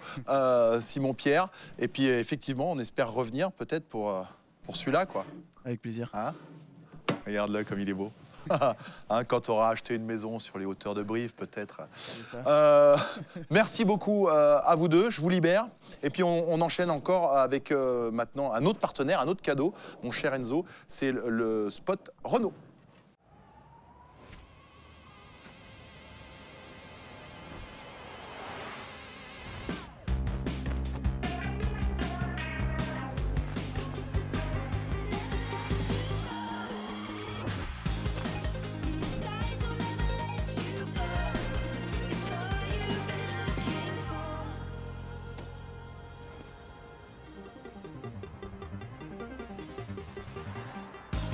Simon Pierre. Et puis, effectivement, on espère revenir peut-être pour celui-là, quoi. Avec plaisir. Hein? Regarde-le comme il est beau. Hein, quand tu auras acheté une maison sur les hauteurs de Brive, peut-être. Merci beaucoup à vous deux. Je vous libère. Et puis, on enchaîne encore avec maintenant un autre partenaire, un autre cadeau, mon cher Enzo. C'est le spot Renault.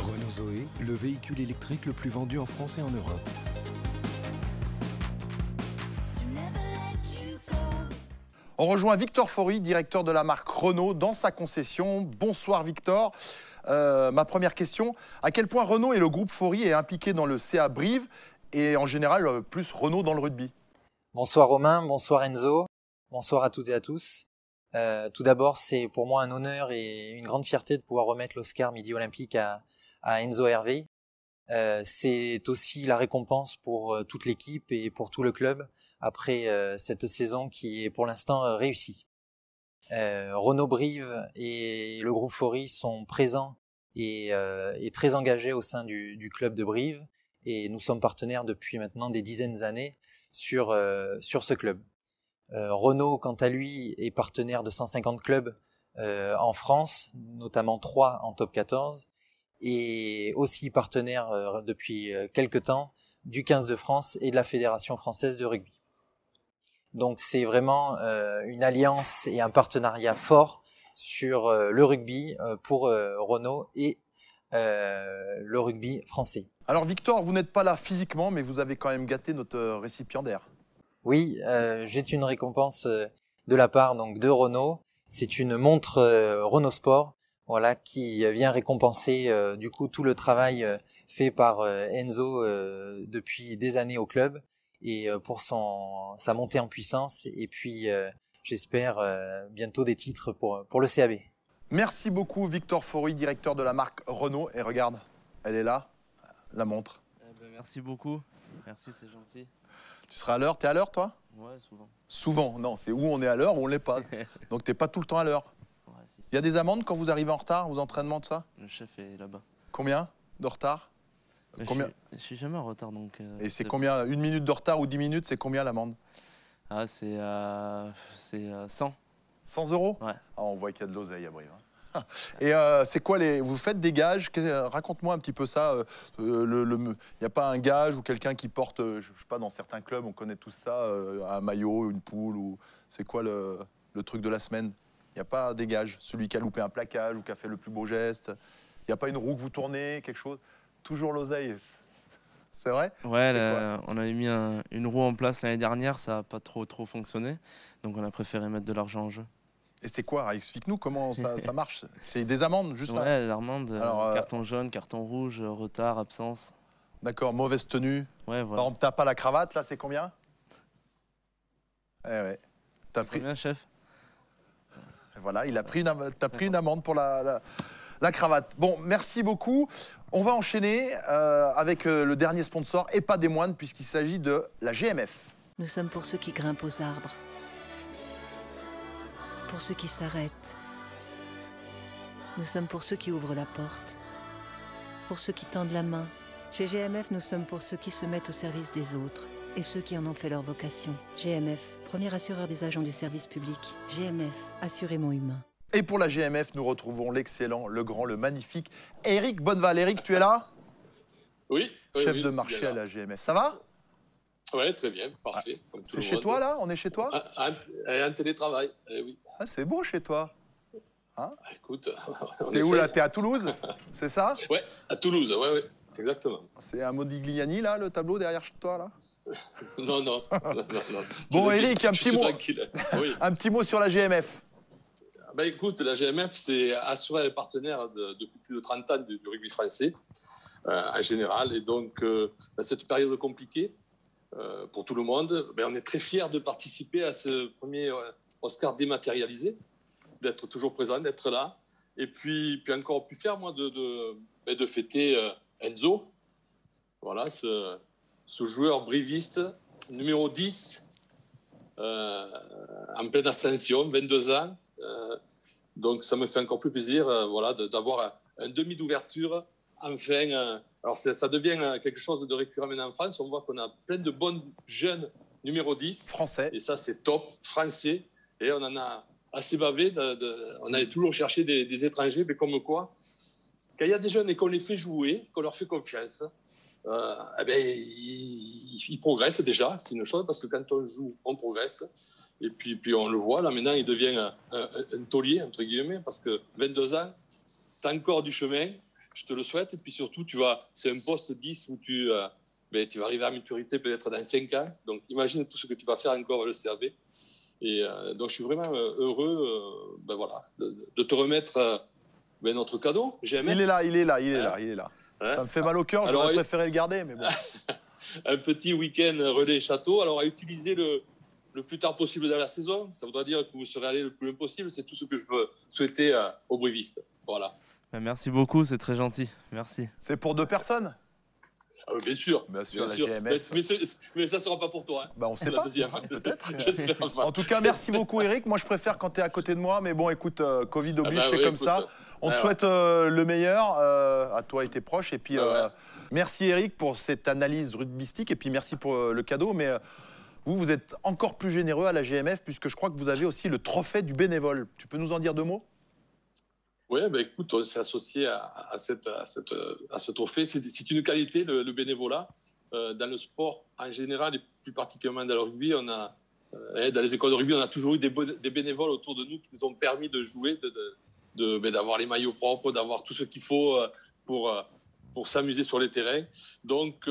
Renault Zoé, le véhicule électrique le plus vendu en France et en Europe. On rejoint Victor Faury, directeur de la marque Renault, dans sa concession. Bonsoir Victor. Ma première question, à quel point Renault et le groupe Faury est impliqué dans le CA Brive et en général plus Renault dans le rugby? Bonsoir Romain, bonsoir Enzo, bonsoir à toutes et à tous. Tout d'abord, c'est pour moi un honneur et une grande fierté de pouvoir remettre l'Oscar Midi Olympique à Enzo Hervé. C'est aussi la récompense pour toute l'équipe et pour tout le club après cette saison qui est pour l'instant réussie. Renault Brive et le groupe Faury sont présents et très engagés au sein du club de Brive et nous sommes partenaires depuis maintenant des dizaines d'années sur ce club. Renault, quant à lui, est partenaire de 150 clubs en France, notamment 3 en top 14, et aussi partenaire depuis quelques temps du 15 de France et de la Fédération française de rugby. Donc c'est vraiment une alliance et un partenariat fort sur le rugby pour Renault et le rugby français. Alors Victor, vous n'êtes pas là physiquement, mais vous avez quand même gâté notre récipiendaire. Oui, j'ai une récompense de la part donc de Renault. C'est une montre Renault Sport, voilà, qui vient récompenser du coup tout le travail fait par Enzo depuis des années au club et pour sa montée en puissance et puis j'espère bientôt des titres pour le CAB. Merci beaucoup Victor Faury, directeur de la marque Renault. Et regarde, elle est là, la montre. Merci beaucoup, merci, c'est gentil. Tu seras à l'heure? T'es à l'heure, toi? Ouais, souvent. Souvent? Non, c'est où on est à l'heure ou on l'est pas. Donc t'es pas tout le temps à l'heure. Ouais, si. Il y a des amendes quand vous arrivez en retard aux entraînements de ça? Le chef est là-bas. Combien de retard? Combien? Je suis jamais en retard, donc... Et c'est combien? 1 minute de retard ou 10 minutes, c'est combien l'amende? Ah, c'est 100. 100 €? Ouais. Ah, on voit qu'il y a de l'oseille à Brive. Et c'est quoi vous faites des gages? Raconte-moi un petit peu ça. Il n'y a pas un gage ou quelqu'un qui porte, je sais pas, dans certains clubs, on connaît tout ça, un maillot, une poule, ou c'est quoi le truc de la semaine? Il n'y a pas des gages? Celui qui a loupé un plaquage ou qui a fait le plus beau geste? Il n'y a pas une roue que vous tournez, quelque chose? Toujours l'oseille. C'est vrai? Ouais, on avait mis une roue en place l'année dernière, ça n'a pas trop fonctionné, donc on a préféré mettre de l'argent en jeu. Et c'est quoi? Explique-nous comment ça marche. C'est des amendes, juste là? Ouais, des amendes, carton jaune, carton rouge, retard, absence. D'accord, mauvaise tenue. Ouais, voilà. Par exemple, t'as pas la cravate, là, c'est combien? Eh ouais. T'as pris combien, chef? Voilà, t'as pris une amende pour la cravate. Bon, merci beaucoup. On va enchaîner avec le dernier sponsor, et pas des moindres, puisqu'il s'agit de la GMF. Nous sommes pour ceux qui grimpent aux arbres, pour ceux qui s'arrêtent. Nous sommes pour ceux qui ouvrent la porte, pour ceux qui tendent la main. Chez GMF, nous sommes pour ceux qui se mettent au service des autres et ceux qui en ont fait leur vocation. GMF, premier assureur des agents du service public. GMF, assurément humain. Et pour la GMF, nous retrouvons l'excellent, le grand, le magnifique Éric Bonneval. Éric, tu es là? Oui. Chef de marché à la GMF. Ça va? Oui, très bien, parfait. C'est chez toi, là? On est chez toi? Un télétravail, oui. Ah, c'est beau chez toi. Hein? Écoute, t'es où, là? T'es à Toulouse? C'est ça? Ouais, à Toulouse, ouais, exactement. C'est un Modigliani, là, le tableau derrière chez toi, là? Non. Bon, Éric, un petit mot. Oui. Un petit mot sur la GMF. Ben, écoute, la GMF, c'est assuré et partenaire depuis plus de 30 ans du rugby français, en général. Et donc, dans cette période compliquée, pour tout le monde, on est très fiers de participer à ce premier Oscar dématérialisé, d'être toujours présent, d'être là. Et puis encore plus fier, moi, de fêter Enzo. Voilà, ce joueur briviste, numéro 10, en pleine ascension, 22 ans. Donc, ça me fait encore plus plaisir d'avoir un demi d'ouverture, enfin. Alors, ça devient quelque chose de récurrent en France. On voit qu'on a plein de bons jeunes numéro 10. Français. Et ça, c'est top, français. Et on en a assez bavé. On allait toujours chercher des étrangers, mais comme quoi, quand il y a des jeunes et qu'on les fait jouer, qu'on leur fait confiance, ils progressent déjà. C'est une chose, parce que quand on joue, on progresse. Et puis on le voit, là, maintenant, il devient un taulier, entre guillemets, parce que 22 ans, tu as encore du chemin. Je te le souhaite. Et puis surtout, c'est un poste 10 où tu vas arriver à maturité peut-être dans 5 ans. Donc, imagine tout ce que tu vas faire encore le CRB. Et donc, je suis vraiment heureux de te remettre notre cadeau. GMF. Il est là. Hein? Ça me fait mal au cœur, j'aurais préféré le garder, mais bon. Un petit week-end relais château. Alors, à utiliser le plus tard possible dans la saison. Ça voudra dire que vous serez allé le plus loin possible. C'est tout ce que je peux souhaiter aux brivistes. Voilà. Merci beaucoup, c'est très gentil. Merci. C'est pour 2 personnes? Bien sûr. La GMF. Mais ça ne sera pas pour toi. Hein. On sait la pas. Deuxième. Peut-être. En tout cas, merci beaucoup, Éric. Moi, je préfère quand tu es à côté de moi. Mais bon, écoute, Covid oblige, c'est comme ça. On te souhaite le meilleur à toi et tes proches. Et puis, merci, Éric, pour cette analyse rugbystique. Et puis, merci pour le cadeau. Mais vous êtes encore plus généreux à la GMF, puisque je crois que vous avez aussi le trophée du bénévole. Tu peux nous en dire 2 mots? Oui, écoute, on s'est associé à ce trophée. C'est une qualité, le bénévolat. Dans le sport en général, et plus particulièrement dans le rugby, dans les écoles de rugby, on a toujours eu des bénévoles autour de nous qui nous ont permis de jouer, d'avoir les maillots propres, d'avoir tout ce qu'il faut pour s'amuser sur les terrains. Donc,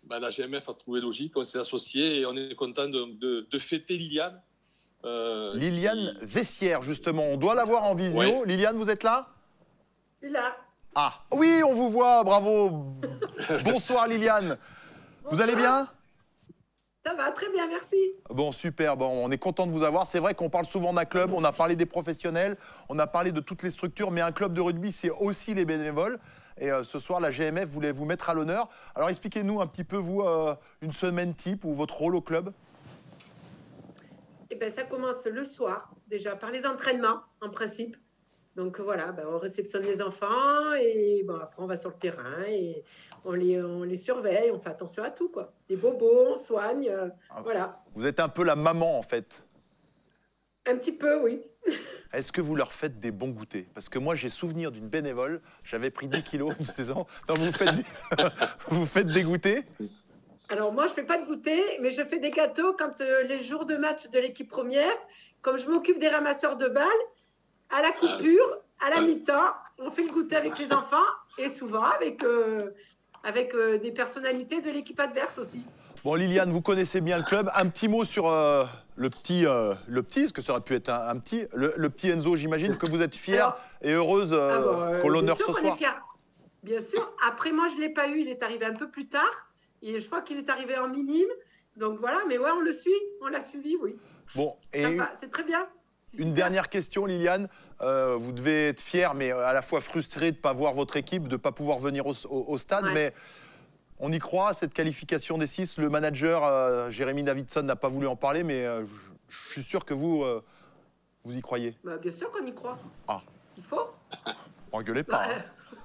la GMF a trouvé logique, on s'est associé et on est content de fêter Liliane. Liliane Vessière, justement. On doit la voir en visio. Ouais. Liliane, vous êtes là? Je suis là. Ah, oui, on vous voit, bravo. Bonsoir, Liliane. Bonsoir. Vous allez bien? Ça va, très bien, merci. Bon, super, on est content de vous avoir. C'est vrai qu'on parle souvent d'un club, on a parlé des professionnels, on a parlé de toutes les structures, mais un club de rugby, c'est aussi les bénévoles. Et ce soir, la GMF voulait vous mettre à l'honneur. Alors, expliquez-nous un petit peu, vous, une semaine type ou votre rôle au club. Eh bien, ça commence le soir, déjà, par les entraînements, en principe. Donc, voilà, on réceptionne les enfants et après, on va sur le terrain et on les surveille, on fait attention à tout, quoi. Les bobos, on soigne, voilà. Vous êtes un peu la maman, en fait. Un petit peu, oui. Est-ce que vous leur faites des bons goûters? Parce que moi, j'ai souvenir d'une bénévole, j'avais pris 10 kilos en 16 ans. Non, vous faites des goûters? Alors, moi, je ne fais pas de goûter, mais je fais des gâteaux quand les jours de match de l'équipe première, comme je m'occupe des ramasseurs de balles, à la coupure, à la mi-temps, on fait le goûter avec les enfants et souvent avec des personnalités de l'équipe adverse aussi. Bon, Liliane, vous connaissez bien le club. Un petit mot sur le petit, parce que ça aurait pu être un petit, le petit Enzo, j'imagine que vous êtes fière et heureuse qu'on l'honneur ce soir. Bien sûr. Après, moi, je ne l'ai pas eu. Il est arrivé un peu plus tard. Et je crois qu'il est arrivé en minime. Donc voilà, mais ouais, on le suit. On l'a suivi, oui. Bon, et c'est très bien. Une dernière question, Liliane. Vous devez être fière, mais à la fois frustrée de ne pas voir votre équipe, de ne pas pouvoir venir au stade. Ouais. Mais on y croit, cette qualification des 6. Le manager, Jérémy Davidson, n'a pas voulu en parler, mais je suis sûr que vous y croyez. Bah, bien sûr qu'on y croit. Ah. Il faut. Engueulez pas.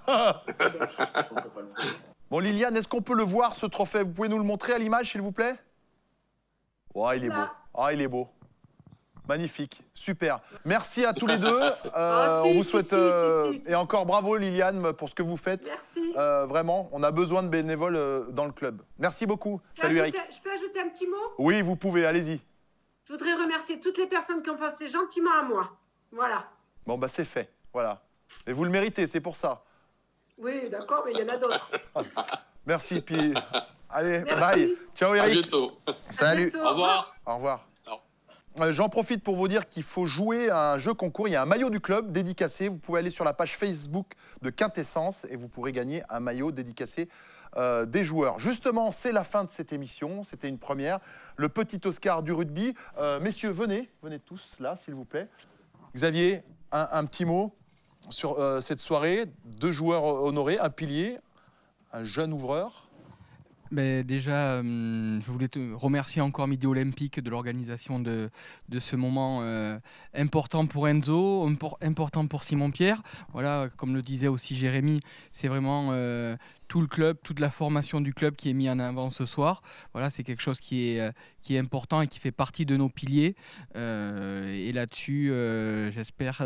Hein. Bon, Liliane, est-ce qu'on peut le voir, ce trophée? Vous pouvez nous le montrer à l'image, s'il vous plaît? Oh, il est beau. Ah, il est beau. Magnifique, super. Merci à tous les deux. On vous souhaite... Et encore bravo, Liliane, pour ce que vous faites. Merci. Vraiment, on a besoin de bénévoles dans le club. Merci beaucoup. Salut, Eric. Je peux ajouter un petit mot? Oui, vous pouvez, allez-y. Je voudrais remercier toutes les personnes qui ont pensé gentiment à moi. Voilà. Bon, bah c'est fait, voilà. Et vous le méritez, c'est pour ça. Oui, d'accord, mais il y en a d'autres. Merci, puis... Allez, bye. Ciao, Eric. À bientôt. Salut. Bientôt. Au revoir. Au revoir. J'en profite pour vous dire qu'il faut jouer à un jeu concours. Il y a un maillot du club dédicacé. Vous pouvez aller sur la page Facebook de Quintessence et vous pourrez gagner un maillot dédicacé des joueurs. Justement, c'est la fin de cette émission. C'était une première. Le petit Oscar du rugby. Messieurs, venez tous là, s'il vous plaît. Xavier, un petit mot sur cette soirée. 2 joueurs honorés, un pilier, un jeune ouvreur. Ben déjà, je voulais te remercier encore Midi Olympique de l'organisation de ce moment important pour Enzo, important pour Simon-Pierre. Voilà, comme le disait aussi Jérémy, c'est vraiment tout le club, toute la formation du club qui est mis en avant ce soir. Voilà, c'est quelque chose qui est important et qui fait partie de nos piliers. Et là-dessus, j'espère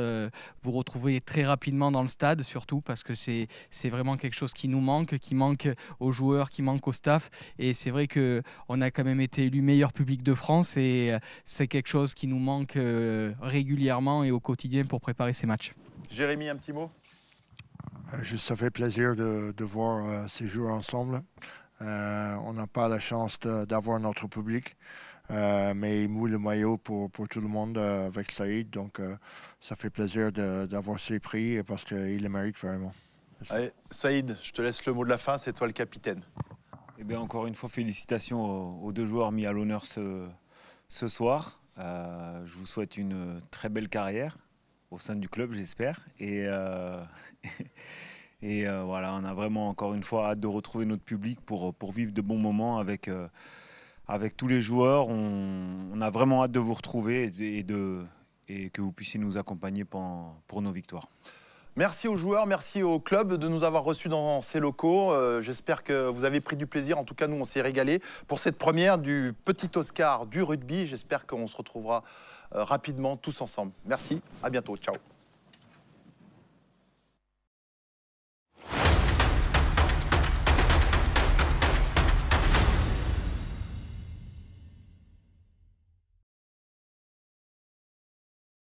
vous retrouver très rapidement dans le stade, surtout parce que c'est vraiment quelque chose qui nous manque, qui manque aux joueurs, qui manque au staff. Et c'est vrai qu'on a quand même été élu meilleur public de France et c'est quelque chose qui nous manque régulièrement et au quotidien pour préparer ces matchs. Jérémy, un petit mot? Ça fait plaisir de voir ces joueurs ensemble. On n'a pas la chance d'avoir notre public, mais il mouille le maillot pour tout le monde avec Saïd. Donc, ça fait plaisir d'avoir ces prix parce qu'il le mérite vraiment. Allez, Saïd, je te laisse le mot de la fin. C'est toi le capitaine. Eh bien, encore une fois, félicitations aux 2 joueurs mis à l'honneur ce soir. Je vous souhaite une très belle carrière au sein du club, j'espère. Et voilà, on a vraiment encore une fois hâte de retrouver notre public pour vivre de bons moments avec tous les joueurs. On a vraiment hâte de vous retrouver et que vous puissiez nous accompagner pour nos victoires. Merci aux joueurs, merci au club de nous avoir reçus dans ces locaux. J'espère que vous avez pris du plaisir. En tout cas, nous, on s'est régalés pour cette première du petit Oscar du rugby. J'espère qu'on se retrouvera rapidement tous ensemble. Merci, à bientôt, ciao.